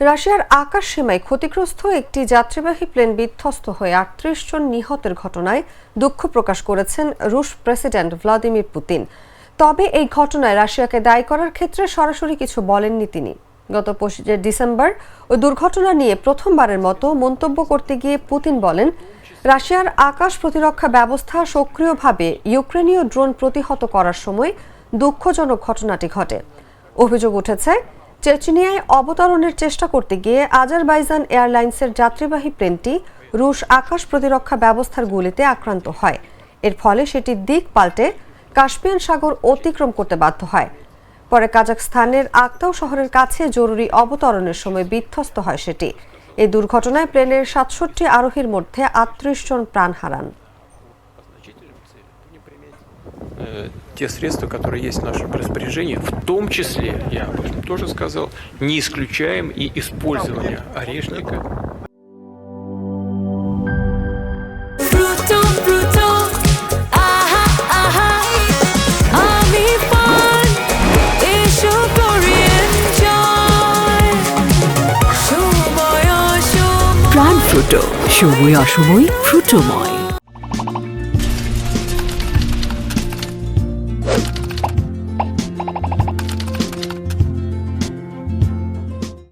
রাশিয়ার আকাশ সীমায় ক্ষতিগ্রস্ত একটি যাত্রীবাহী প্লেন বিধ্বস্ত হয়ে ৩৮ জন নিহতের ঘটনায় দুঃখ প্রকাশ করেছেন রুশ প্রেসিডেন্ট ভ্লাদিমির পুতিন। তবে এই ঘটনায় রাশিয়াকে দায়ী করার ক্ষেত্রে সরাসরি কিছু বলেননি তিনি। গত ২৫ ডিসেম্বর ওই দুর্ঘটনা নিয়ে প্রথমবারের মতো মন্তব্য করতে গিয়ে পুতিন বলেন, রাশিয়ার আকাশ প্রতিরক্ষা ব্যবস্থা সক্রিয়ভাবে ইউক্রেনীয় ড্রোন প্রতিহত করার সময় দুঃখজনক ঘটনাটি ঘটে। অভিযোগ উঠেছে, চেচনিয়ায় অবতরণের চেষ্টা করতে গিয়ে আজারবাইজান এয়ারলাইন্সের যাত্রীবাহী প্লেনটি রুশ আকাশ প্রতিরক্ষা ব্যবস্থার গুলিতে আক্রান্ত হয়। এর ফলে সেটি দিক পাল্টে কাস্পিয়ান সাগর অতিক্রম করতে বাধ্য হয়। পরে কাজাখস্তানের আক্তাউ শহরের কাছে জরুরি অবতরণের সময় বিধ্বস্ত হয় সেটি। এই দুর্ঘটনায় প্লেনের ৬৭ আরোহীর মধ্যে ৩৮ জন প্রাণ হারান। Те средства, которые есть в нашем распоряжении, в том числе, я об этом тоже сказал, не исключаем и использование орешника. প্রাণ ফ্রুটো, সময় অসময় ফ্রুটোময়।